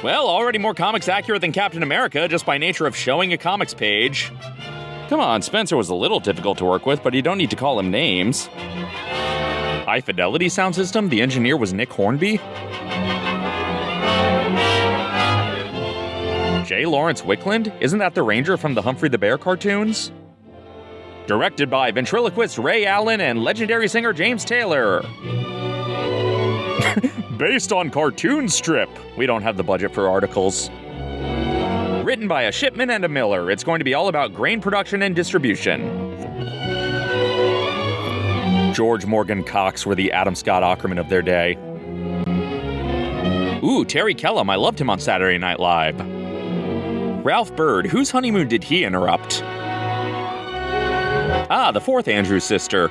Well, already more comics accurate than Captain America just by nature of showing a comics page. Come on, Spencer was a little difficult to work with, but you don't need to call him names. High Fidelity Sound System? The engineer was Nick Hornby? J. Lawrence Wickland? Isn't that the Ranger from the Humphrey the Bear cartoons? Directed by ventriloquist Ray Allen and legendary singer James Taylor. Based on cartoon strip. We don't have the budget for articles. Written by a shipman and a miller. It's going to be all about grain production and distribution. George Morgan Cox were the Adam Scott Aukerman of their day. Ooh, Terry Kellum. I loved him on Saturday Night Live. Ralph Bird. Whose honeymoon did he interrupt? Ah, the fourth Andrews sister.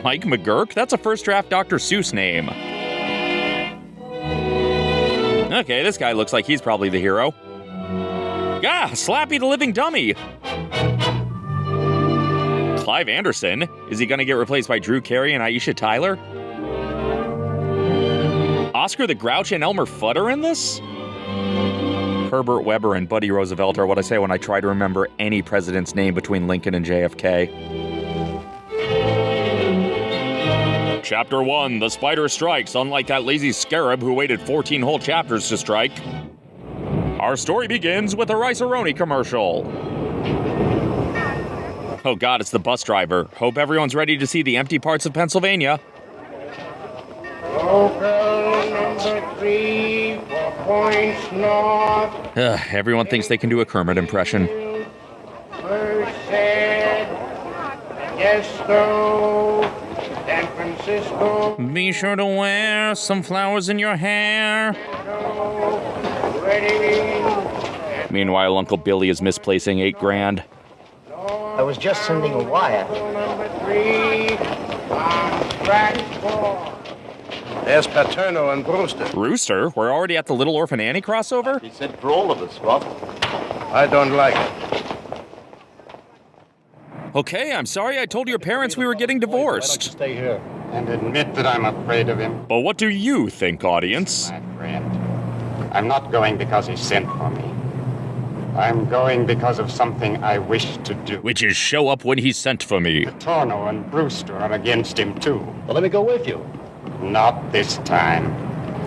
Mike McGurk? That's a first draft Dr. Seuss name. Okay, this guy looks like he's probably the hero. Ah, Slappy the Living Dummy! Clive Anderson? Is he gonna get replaced by Drew Carey and Aisha Tyler? Oscar the Grouch and Elmer Fudd are in this? Herbert Weber and Buddy Roosevelt are what I say when I try to remember any president's name between Lincoln and JFK. Chapter 1, The Spider Strikes, unlike that lazy Scarab who waited 14 whole chapters to strike. Our story begins with a Rice-A-Roni commercial. Oh god, it's the bus driver. Hope everyone's ready to see the empty parts of Pennsylvania. Local number 3, 4 points north. Everyone thinks they can do a Kermit impression. First said, Modesto, San Francisco. Be sure to wear some flowers in your hair. Ready. Meanwhile, Uncle Billy is misplacing $8,000. I was just sending a wire. Number 3, on track 4. There's Paterno and Brewster. Brewster? We're already at the Little Orphan Annie crossover? He said for all of us, Rob. I don't like it. Okay, I'm sorry I told your parents we were getting divorced. Stay here. And admit that I'm afraid of him. But what do you think, audience? My friend, I'm not going because he sent for me. I'm going because of something I wish to do. Which is show up when he sent for me. Paterno and Brewster are against him, too. Well, let me go with you. Not this time.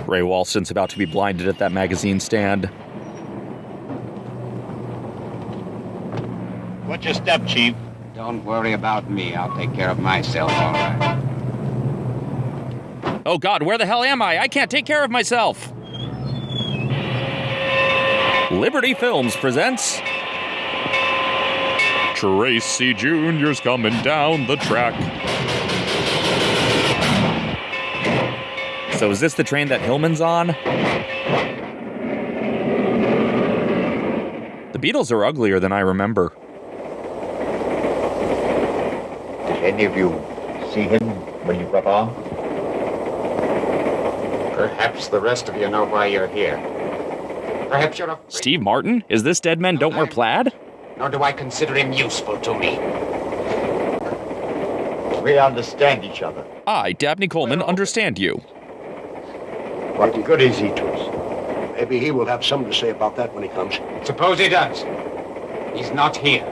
Ray Walston's about to be blinded at that magazine stand. What's your step, Chief? Don't worry about me. I'll take care of myself, all right. Oh god, where the hell am I? I can't take care of myself! Liberty Films presents... Tracy Jr.'s coming down the track. So is this the train that Hillman's on? The Beatles are uglier than I remember. Did any of you see him when you got on? Perhaps the rest of you know why you're here. Perhaps you're afraid. Steve Martin? Is this Dead Men Don't Wear Plaid? Nor do I consider him useful to me. We understand each other. I, Dabney Coleman, understand you. What good is he to us? Maybe he will have something to say about that when he comes. Suppose he does. He's not here.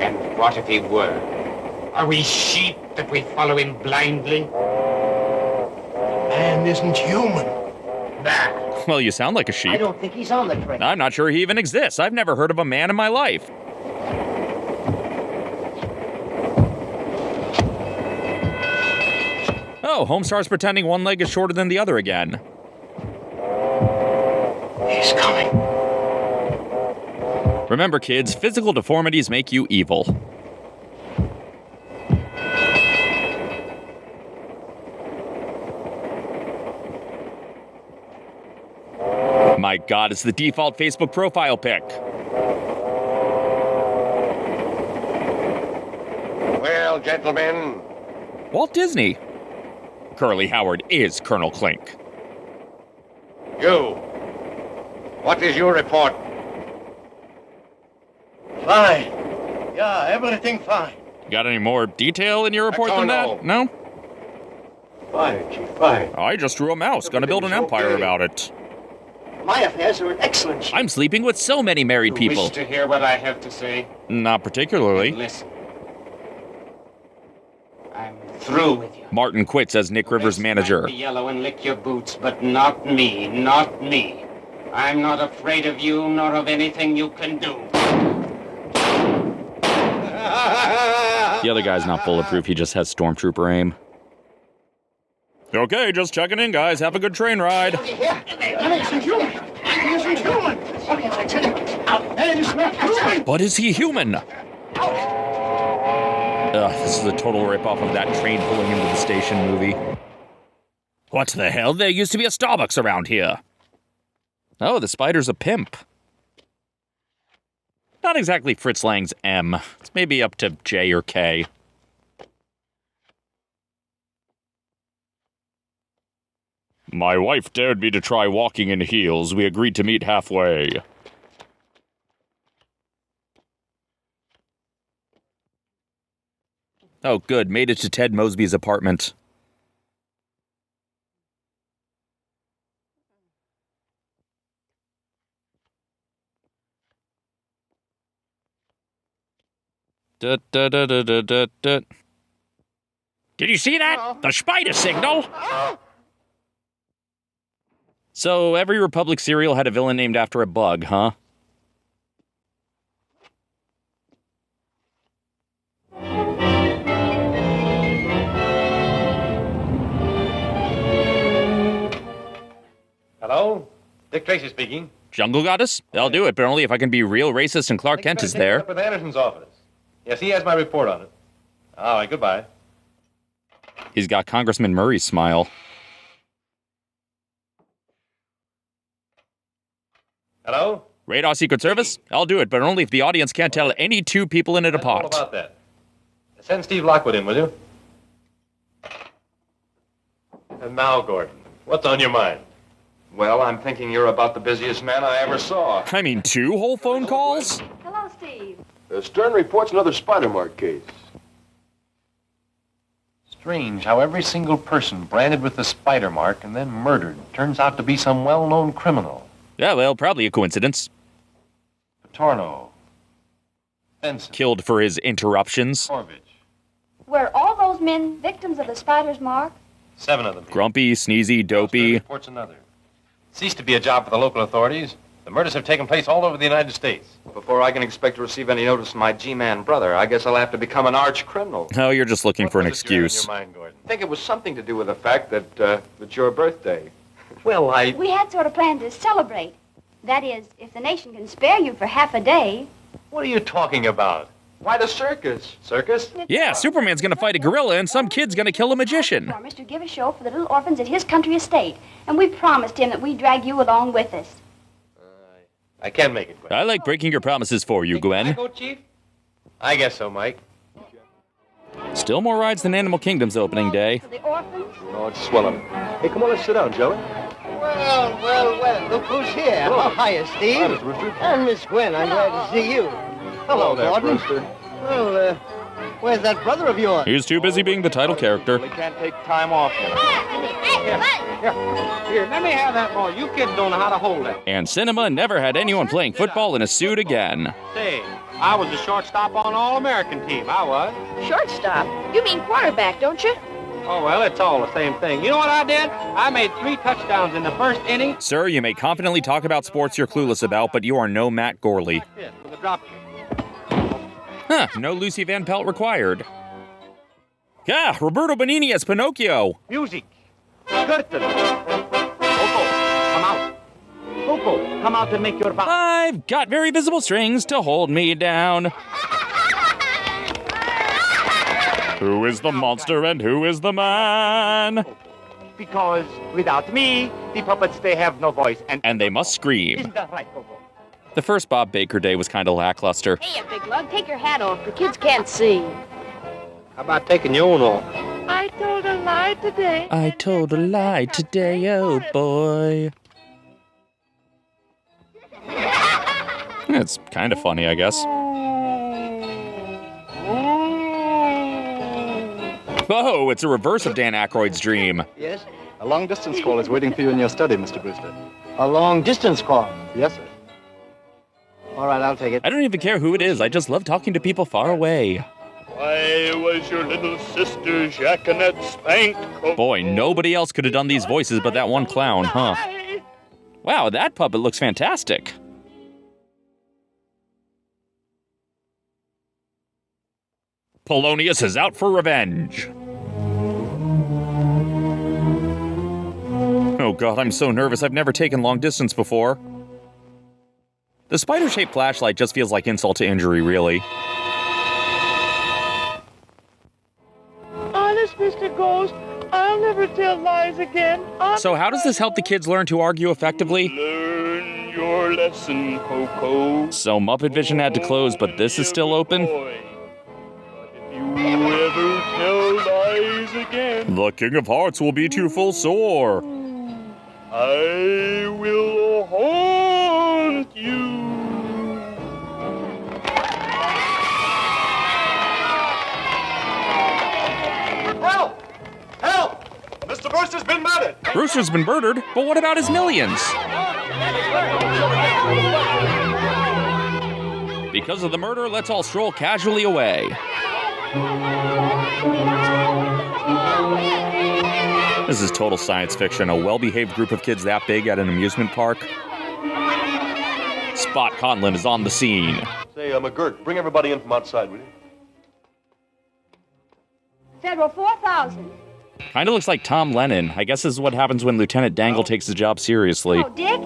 And what if he were? Are we sheep that we follow him blindly? Man isn't human. Bah! Well, you sound like a sheep. I don't think he's on the train. I'm not sure he even exists. I've never heard of a man in my life. Oh, Homestar's pretending one leg is shorter than the other again. He's coming. Remember, kids, physical deformities make you evil. My god, it's the default Facebook profile pic. Well, gentlemen. Walt Disney. Curly Howard is Colonel Klink. You. What is your report? Fine. Yeah, everything fine. Got any more detail in your report than that? No? Fine, Chief, fine. I just drew a mouse. Gonna build an empire about it. My affairs are in excellent shape. I'm sleeping with so many married You people. wish to hear what I have to say? Not particularly. Listen. I'm through with you. Martin quits as Nick Rivers' manager. Be yellow and lick your boots, but not me, not me. I'm not afraid of you, nor of anything you can do. The other guy's not bulletproof, he just has stormtrooper aim. Okay, just checking in, guys. Have a good train ride. But is he human? This is a total ripoff of that train pulling into the station movie. What the hell? There used to be a Starbucks around here. Oh, the spider's a pimp. Not exactly Fritz Lang's M. It's maybe up to J or K. My wife dared me to try walking in heels. We agreed to meet halfway. Oh, good. Made it to Ted Mosby's apartment. Did you see that? The spider signal! So, every Republic cereal had a villain named after a bug, huh? Hello? Dick Tracy speaking. Jungle Goddess? I'll do it, but only if I can be real racist and Clark Kent is there. Up with Anderson's office. Yes, he has my report on it. All right, goodbye. He's got Congressman Murray's smile. Hello? Radar Secret Service? I'll do it, but only if the audience can't tell any two people in it All apart. about that. Send Steve Lockwood in, will you? And now, Gordon, what's on your mind? Well, I'm thinking you're about the busiest man I ever saw. I mean, 2 whole phone calls? Hello, Steve. Stern reports another spider mark case. Strange how every single person branded with the spider mark and then murdered turns out to be some well-known criminal. Yeah, well, probably a coincidence. Patorno. Benson. Killed for his interruptions. Orvich. Were all those men victims of the spider's mark? 7 of them. Grumpy, sneezy, Stern dopey. reports another. Ceased to be a job for the local authorities. The murders have taken place all over the United States. Before I can expect to receive any notice from my G-man brother, I guess I'll have to become an arch criminal. Oh, you're just looking for an What was it you had excuse. in your mind, Gordon? I think it was something to do with the fact that it's your birthday. Well, We had sort of planned to celebrate. That is, if the nation can spare you for half a day. What are you talking about? Why the circus? Circus? Yeah, Superman's gonna fight a gorilla and some kid's gonna kill a magician. Promised to give a show for the little orphans at his country estate, and we promised him that we'd drag you along with us. I can make it, Gwen. I like breaking your promises for you, Gwen. Go, Chief? I guess so, Mike. Still more rides than Animal Kingdom's opening day. For the orphans? Oh, it's swelling. Hey, come on, let's sit down, Joey. Well, look who's here. Hello. Oh, hiya, Steve. Hi, Mr. Rooster. And Miss Gwen, I'm glad to see you. Hello, there, Gordon. Brewster. Well, where's that brother of yours? He's too busy being the title character. They can't take time off. Here, let me have that ball. You kids don't know how to hold it. And Cinema never had anyone playing football in a suit again. Say, I was a shortstop on All-American team. I was. Shortstop? You mean quarterback, don't you? Oh, well, it's all the same thing. You know what I did? I made 3 touchdowns in the first inning. Sir, you may confidently talk about sports you're clueless about, but you are no Matt Gorley. Like this, with a drop kick. Huh, no Lucy Van Pelt required. Yeah, Roberto Benigni as Pinocchio. Music. Curtain. Coco, come out. Coco, come out and make your bow. I've got very visible strings to hold me down. Who is the monster and who is the man? Because without me, the puppets, they have no voice. And they must scream. Isn't that right, Coco? The first Bob Baker day was kind of lackluster. Hey, you big lug, take your hat off. The kids can't see. How about taking your own off? I told a lie today. I told a lie today, oh boy. It's kind of funny, I guess. Oh, it's a reverse of Dan Aykroyd's dream. Yes? A long-distance call is waiting for you in your study, Mr. Brewster. A long-distance call. Yes, sir. All right, I'll take it. I don't even care who it is. I just love talking to people far away. Why was your little sister Jacqueline spanked? Boy, nobody else could have done these voices but that one clown, huh? Wow, that puppet looks fantastic. Polonius is out for revenge. Oh god, I'm so nervous. I've never taken long distance before. The spider-shaped flashlight just feels like insult to injury, really. Honest, Mr. Ghost, I'll never tell lies again. So how does this help the kids learn to argue effectively? Learn your lesson, Coco. So Muppet Vision had to close, but this is still open? You ever tell lies again, The King of Hearts will beat you full sore. I will haunt you. Help! Help! Mr. Brewster's been murdered! Brewster's been murdered, but what about his millions? Because of the murder, let's all stroll casually away. This is total science fiction, a well-behaved group of kids that big at an amusement park. Spot Conlon is on the scene. Say, McGirt, bring everybody in from outside, will you? Federal 4,000. Kinda looks like Tom Lennon. I guess this is what happens when Lieutenant Dangle takes his job seriously. Oh, Dick?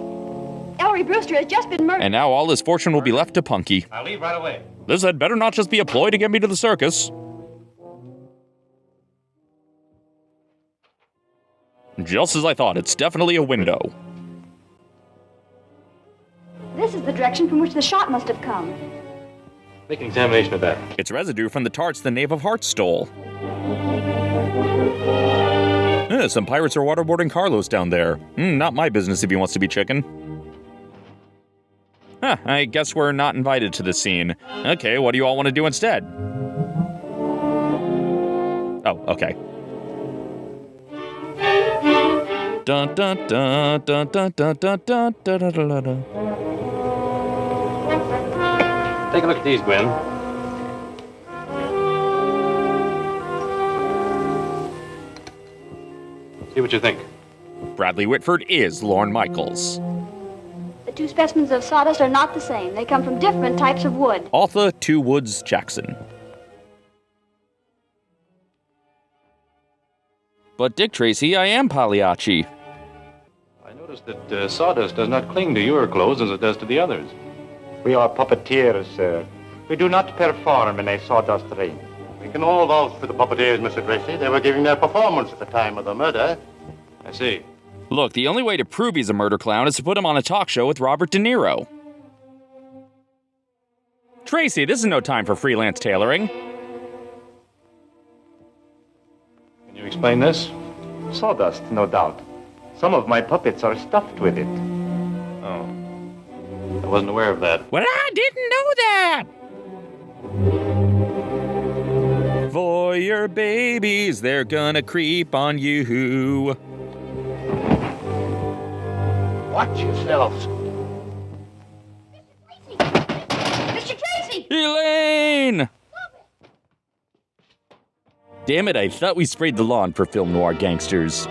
Ellery Brewster has just been murdered. And now all his fortune will be left to Punky. I'll leave right away. This had better not just be a ploy to get me to the circus. Just as I thought, it's definitely a window. This is the direction from which the shot must have come. Make an examination of that. It's residue from the tarts the Knave of Hearts stole. Some pirates are waterboarding Carlos down there. Not my business if he wants to be chicken. I guess we're not invited to this scene. Okay, what do you all want to do instead? Oh, okay. Dun dun dun dun dun dun dun dun dun dun dun dun. Take a look at these, Gwen. See what you think. Bradley Whitford is Lorne Michaels. The two specimens of sawdust are not the same. They come from different types of wood. Arthur Two Woods Jackson. But Dick Tracy, I am Pagliacci. I noticed that sawdust does not cling to your clothes as it does to the others. We are puppeteers, sir. We do not perform in a sawdust ring. We can all vouch for the puppeteers, Mr. Tracy. They were giving their performance at the time of the murder. I see. Look, the only way to prove he's a murder clown is to put him on a talk show with Robert De Niro. Tracy, this is no time for freelance tailoring. Can you explain this? Sawdust, no doubt. Some of my puppets are stuffed with it. Oh. I wasn't aware of that. Well, I didn't know that! For your babies, they're gonna creep on you. Watch yourselves. Mr. Tracy! Elaine! Damn it, I thought we sprayed the lawn for film noir gangsters.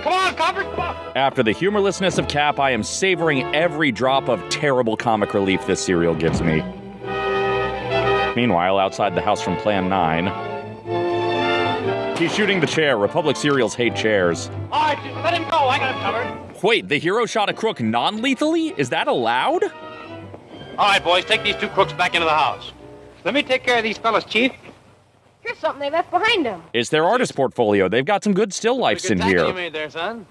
Come on, Copper, come on! After the humorlessness of Cap, I am savoring every drop of terrible comic relief this serial gives me. Meanwhile, outside the house from Plan 9... He's shooting the chair. Republic serials hate chairs. All right, let him go. I got him covered. Wait, the hero shot a crook non-lethally? Is that allowed? All right, boys, take these two crooks back into the house. Let me take care of these fellas, Chief. Here's something they left behind them. It's their artist portfolio. They've got some good still lifes in here. You made there, son.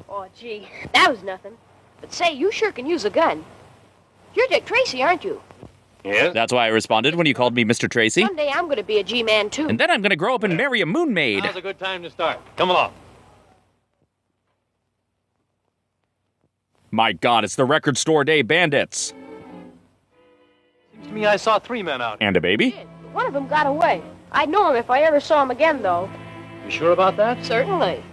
Oh, gee, that was nothing. But say, you sure can use a gun. You're Dick Tracy, aren't you? Yes? That's why I responded when you called me Mr. Tracy. Someday I'm going to be a G-man, too. And then I'm going to grow up and marry a moon maid. Now's a good time to start. Come along. My God, it's the Record Store Day Bandits. To me, I saw 3 men out. And a baby? One of them got away. I'd know him if I ever saw him again, though. You sure about that? Certainly.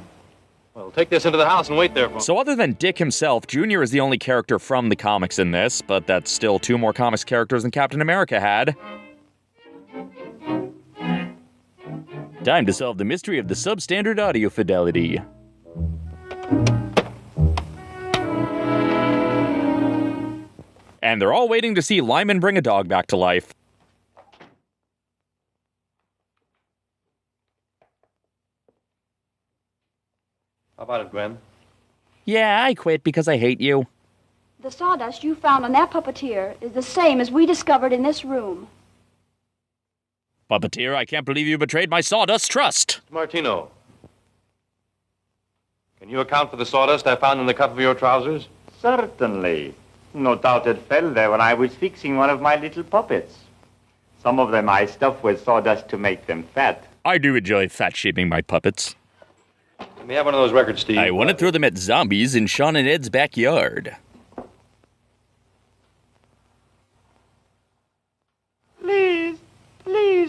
Well, take this into the house and wait there for me. So other than Dick himself, Junior is the only character from the comics in this, but that's still 2 more comics characters than Captain America had. Time to solve the mystery of the substandard audio fidelity. And they're all waiting to see Lyman bring a dog back to life. How about it, Gwen? Yeah, I quit because I hate you. The sawdust you found on that puppeteer is the same as we discovered in this room. Puppeteer, I can't believe you betrayed my sawdust trust. Martino, can you account for the sawdust I found in the cuff of your trousers? Certainly. No doubt it fell there when I was fixing one of my little puppets. Some of them I stuffed with sawdust to make them fat. I do enjoy fat-shaming my puppets. Let me have one of those records, Steve. I want to throw them at zombies in Sean and Ed's backyard. Please,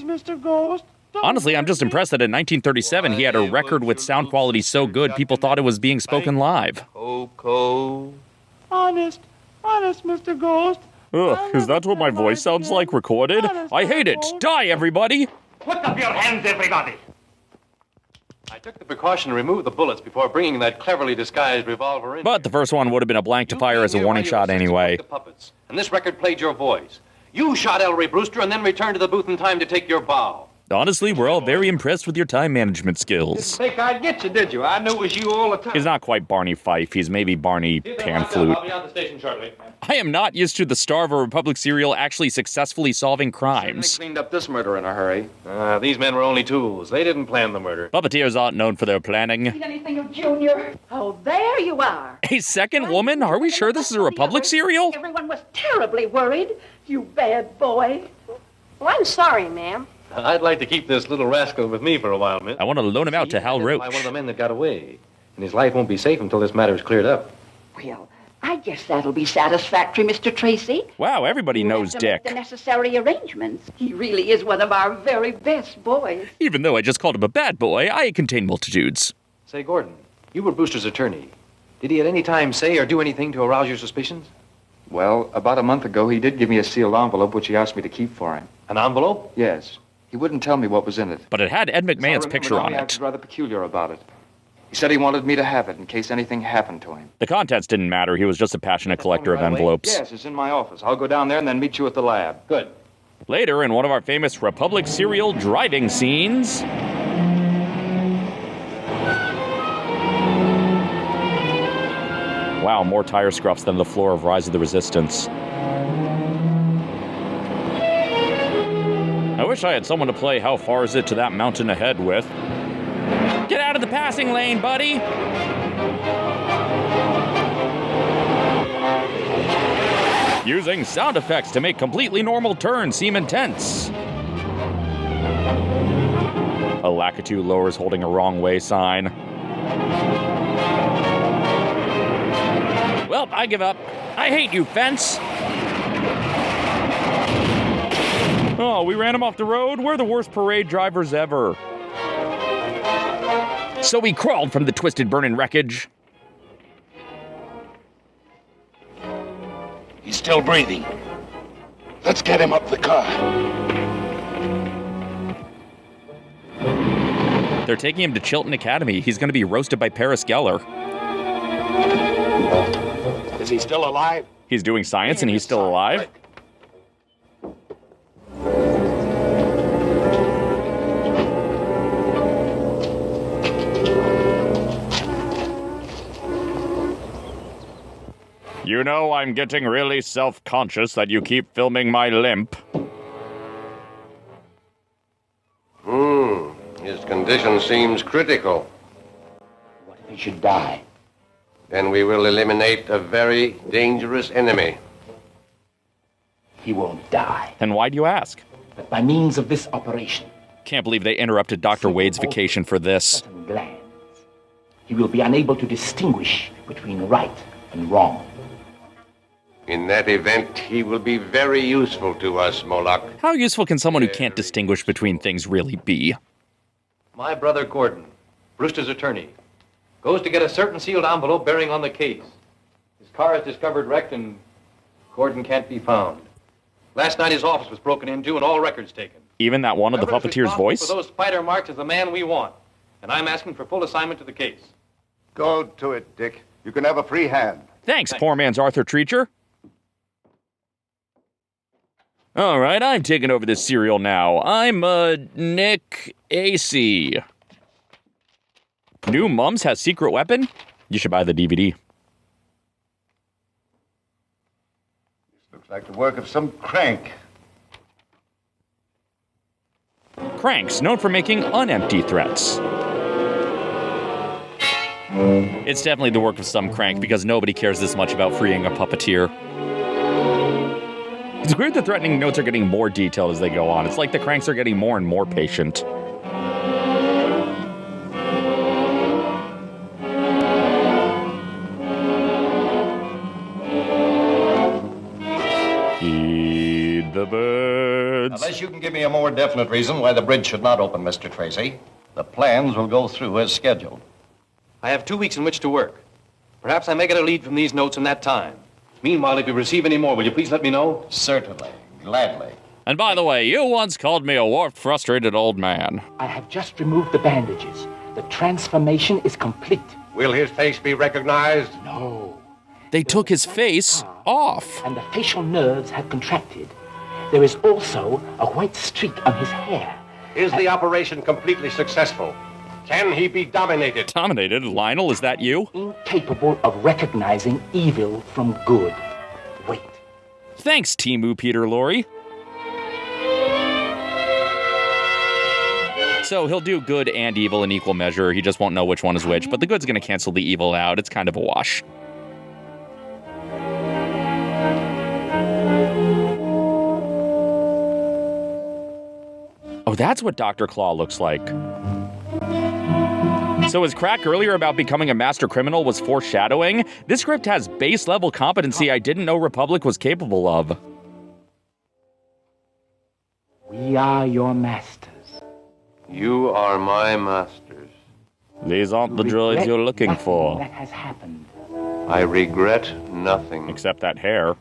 Mr. Ghost. Honestly, I'm just impressed that in 1937 he had a record with sound quality so good people thought it was being spoken live. Coco. Honest, Mr. Ghost. Ugh, is that what my voice sounds like recorded? I hate it! Die, everybody! Put up your hands, everybody! I took the precaution to remove the bullets before bringing that cleverly disguised revolver in. But the first one would have been a blank to fire as a warning shot anyway. The puppets, and this record played your voice. You shot Ellery Brewster and then returned to the booth in time to take your bow. Honestly, we're all very impressed with your time management skills. Didn't think I'd get you, did you? I knew it was you all the time. He's not quite Barney Fife, he's maybe Barney Panflute. I'll be on the station shortly. I am not used to the star of a Republic serial actually successfully solving crimes. They cleaned up this murder in a hurry. These men were only tools. They didn't plan the murder. Puppeteers aren't known for their planning. Need anything of Junior? Oh, there you are. A second woman? Are we sure this is a Republic serial? Everyone was terribly worried. You bad boy. Well, I'm sorry, ma'am. I'd like to keep this little rascal with me for a while, miss. I want to loan him out to Hal Roach. One of the men that got away. And his life won't be safe until this matter is cleared up. Well, I guess that'll be satisfactory, Mr. Tracy. Wow, everybody knows You have Dick. to make the necessary arrangements. He really is one of our very best boys. Even though I just called him a bad boy, I contain multitudes. Say, Gordon, you were Brewster's attorney. Did he at any time say or do anything to arouse your suspicions? Well, about a month ago, he did give me a sealed envelope, which he asked me to keep for him. An envelope? Yes. He wouldn't tell me what was in it. But it had Ed McMahon's picture on He it. acted rather peculiar about it. He said he wanted me to have it in case anything happened to him. The contents didn't matter. He was just a passionate collector of envelopes. Yes, it's in my office. I'll go down there and then meet you at the lab. Good. Later, in one of our famous Republic serial driving scenes... Wow, more tire scruffs than the floor of Rise of the Resistance. I wish I had someone to play How Far Is It to That Mountain Ahead with. Get out of the passing lane, buddy! Using sound effects to make completely normal turns seem intense. A Lakitu lowers holding a wrong way sign. Well, I give up. I hate you, fence! Oh, we ran him off the road? We're the worst parade drivers ever. So we crawled from the twisted burning wreckage. He's still breathing. Let's get him up the car. They're taking him to Chilton Academy. He's going to be roasted by Paris Geller. Is he still alive? He's doing science and he's still alive? You know, I'm getting really self-conscious that you keep filming my limp. His condition seems critical. What if he should die? Then we will eliminate a very dangerous enemy. He won't die. Then why do you ask? But by means of this operation, Can't believe they interrupted Dr. Wade's vacation for this. glands, he will be unable to distinguish between right and wrong. In that event, he will be very useful to us, Moloch. How useful can someone who can't distinguish between things really be? My brother Gordon, Brewster's attorney, goes to get a certain sealed envelope bearing on the case. His car is discovered wrecked and Gordon can't be found. Last night his office was broken into and all records taken. Even that one of the puppeteer's voice? For those spider marks is the man we want, and I'm asking for full assignment to the case. Go to it, Dick. You can have a free hand. Thanks, poor man's Arthur Treacher. All right, I'm taking over this serial now. I'm, Nick AC. New Mums has secret weapon? You should buy the DVD. This looks like the work of some crank. Cranks, known for making unempty threats. It's definitely the work of some crank because nobody cares this much about freeing a puppeteer. It's weird the threatening notes are getting more detailed as they go on. It's like the cranks are getting more and more patient. Feed the birds. Unless you can give me a more definite reason why the bridge should not open, Mr. Tracy, the plans will go through as scheduled. I have 2 weeks in which to work. Perhaps I may get a lead from these notes in that time. Meanwhile, if you receive any more, will you please let me know? Certainly. Gladly. And by the way, you once called me a warped, frustrated old man. I have just removed the bandages. The transformation is complete. Will his face be recognized? No. They took his face off. And the facial nerves have contracted. There is also a white streak on his hair. Is the operation completely successful? Can he be dominated? Dominated? Lionel, is that you? Incapable of recognizing evil from good. Wait. Thanks, Timu Peter Lorre. So he'll do good and evil in equal measure. He just won't know which one is which, but the good's going to cancel the evil out. It's kind of a wash. Oh, that's what Dr. Claw looks like. So his crack earlier about becoming a master criminal was foreshadowing? This script has base-level competency I didn't know Republic was capable of. We are your masters. You are my masters. These aren't the droids you're looking for. That has happened. I regret nothing. Except that hair.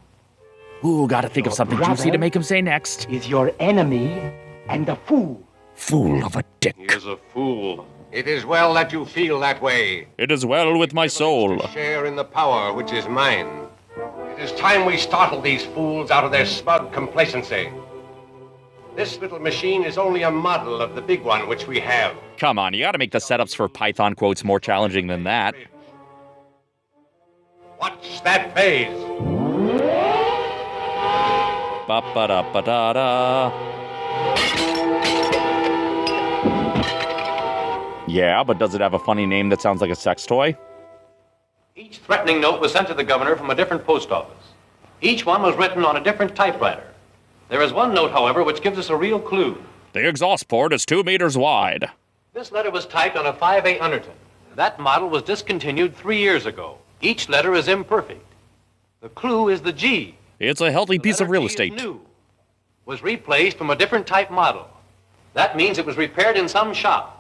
Ooh, gotta think of something juicy to make him say next. Is your enemy and a fool. Fool of a dick. He is a fool. It is well that you feel that way. It is well with my soul. Share in the power which is mine. It is time we startled these fools out of their smug complacency. This little machine is only a model of the big one which we have. Come on, you gotta make the setups for Python quotes more challenging than that. Watch that phase. Ba-ba-da-ba-da-da. Yeah, but does it have a funny name that sounds like a sex toy? Each threatening note was sent to the governor from a different post office. Each one was written on a different typewriter. There is one note, however, which gives us a real clue. The exhaust port is 2 meters wide. This letter was typed on a 5A Underton. That model was discontinued 3 years ago. Each letter is imperfect. The clue is the G. It's a healthy piece of real estate. New. Was replaced from a different type model. That means it was repaired in some shop.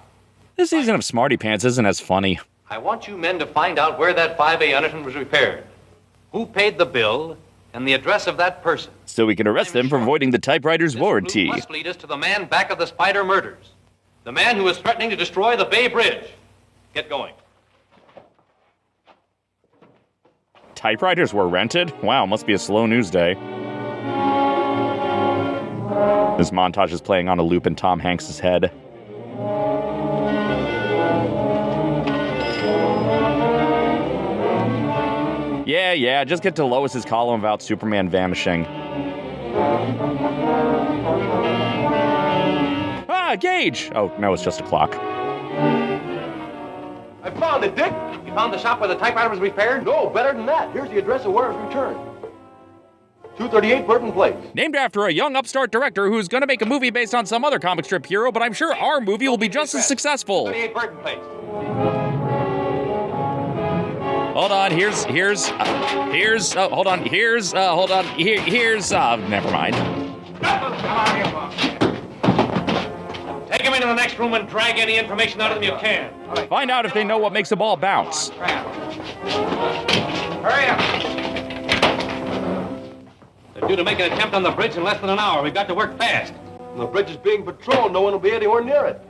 This season of Smarty Pants isn't as funny. I want you men to find out where that 5A Underton was repaired, who paid the bill, and the address of that person. So we can arrest them for voiding the typewriter's warranty. This must lead us to the man back of the Spider murders. The man who is threatening to destroy the Bay Bridge. Get going. Typewriters were rented? Wow, must be a slow news day. This montage is playing on a loop in Tom Hanks' head. Yeah, just get to Lois's column about Superman vanishing. Ah, Gage! Oh, no, it's just a clock. I found it, Dick. You found the shop where the typewriter was repaired? No, better than that. Here's the address of where it was returned. 238 Burton Place. Named after a young upstart director who's gonna make a movie based on some other comic strip hero, but I'm sure our movie will be just as successful. 238 Burton Place. Hold on, here's, never mind. Take him into the next room and drag any information out of them you can. Find out if they know what makes a ball bounce. Hurry up. They're due to make an attempt on the bridge in less than an hour. We've got to work fast. The bridge is being patrolled. No one will be anywhere near it.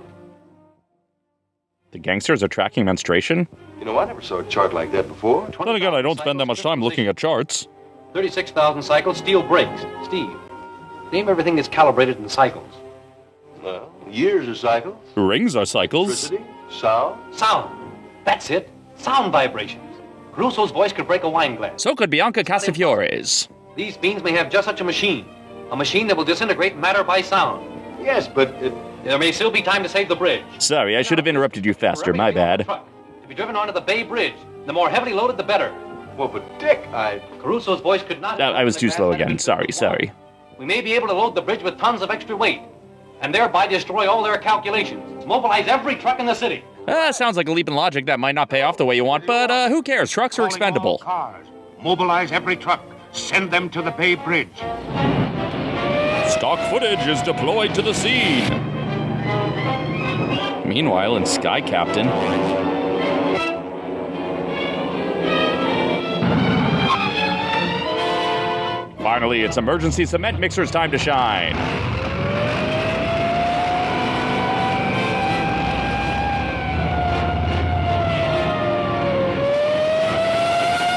The gangsters are tracking menstruation? You know, I never saw a chart like that before. Then again, I don't spend that much time looking at charts. 36,000 cycles, steel brakes. Steve, name everything that's calibrated in cycles. Well, years are cycles. Rings are cycles. Electricity, sound. Sound. That's it. Sound vibrations. Caruso's voice could break a wine glass. So could Bianca Casafiore's. These beings may have just such a machine that will disintegrate matter by sound. Yes, but there may still be time to save the bridge. Sorry, I should have interrupted you faster. My bad. To be driven onto the Bay Bridge. The more heavily loaded, the better. Well, but Dick, Caruso's voice could not... I was too slow again. Sorry. We may be able to load the bridge with tons of extra weight, and thereby destroy all their calculations. Mobilize every truck in the city. Sounds like a leap in logic that might not pay off the way you want, but who cares? Trucks are expendable. Cars. Mobilize every truck. Send them to the Bay Bridge. Stock footage is deployed to the scene. Meanwhile, in Sky Captain... Finally, it's emergency cement mixer's time to shine.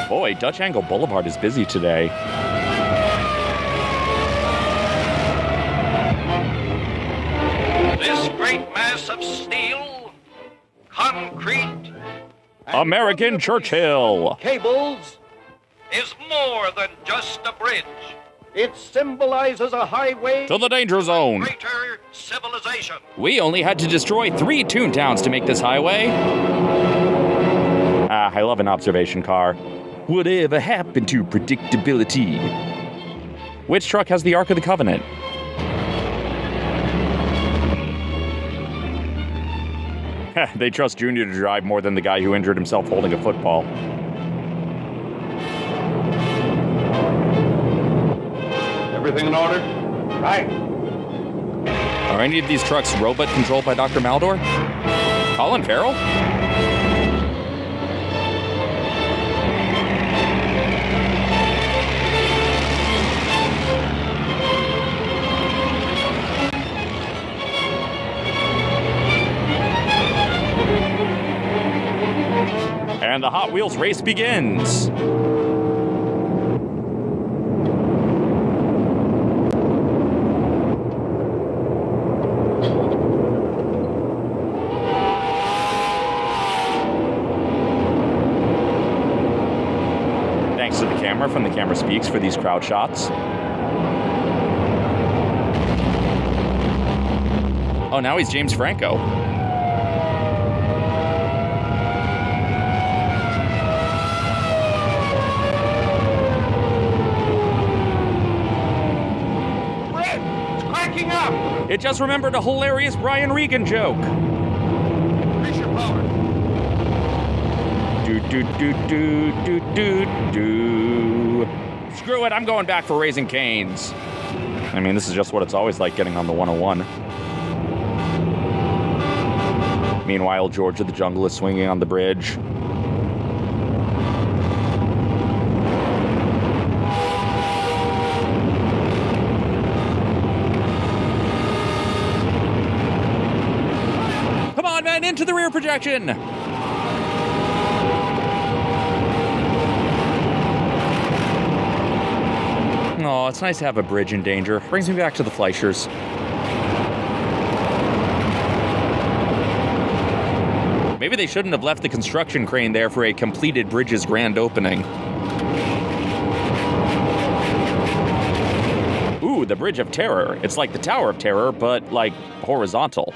Boy, Dutch Angle Boulevard is busy today. This great mass of steel, concrete, American Churchill. cables is more than just a bridge. It symbolizes a highway To the danger zone. Greater civilization. We only had to destroy 3 Toontowns to make this highway. I love an observation car. Whatever happened to predictability? Which truck has the Ark of the Covenant? They trust Junior to drive more than the guy who injured himself holding a football. Everything in order? Right. Are any of these trucks robot controlled by Dr. Maldor? Colin Farrell? And the Hot Wheels race begins. Thanks to the camera from the Camera Speaks for these crowd shots. Oh, now he's James Franco. It just remembered a hilarious Brian Regan joke. Increase your power. Do. Screw it, I'm going back for Raising Cane's. I mean, this is just what it's always like getting on the 101. Meanwhile, George of the Jungle is swinging on the bridge. Come on, man, into the rear projection! Oh, it's nice to have a bridge in danger. Brings me back to the Fleischers. Maybe they shouldn't have left the construction crane there for a completed bridge's grand opening. Ooh, the Bridge of Terror. It's like the Tower of Terror, but, like, horizontal.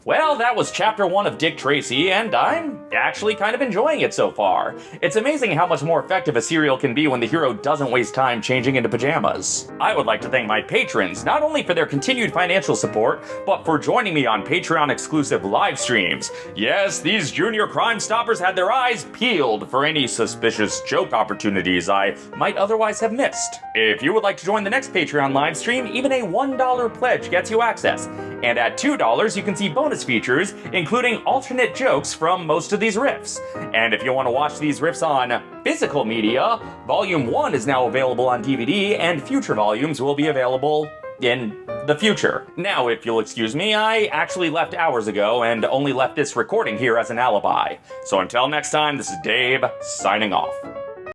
Well, that was chapter 1 of Dick Tracy, and I'm actually kind of enjoying it so far. It's amazing how much more effective a serial can be when the hero doesn't waste time changing into pajamas. I would like to thank my patrons, not only for their continued financial support, but for joining me on Patreon-exclusive live streams. Yes, these junior Crime Stoppers had their eyes peeled for any suspicious joke opportunities I might otherwise have missed. If you would like to join the next Patreon live stream, even a $1 pledge gets you access. And at $2, you can see bonus features, including alternate jokes from most of these riffs. And if you want to watch these riffs on physical media, Volume 1 is now available on DVD, and future volumes will be available in the future. Now, if you'll excuse me, I actually left hours ago and only left this recording here as an alibi. So until next time, this is Dave, signing off.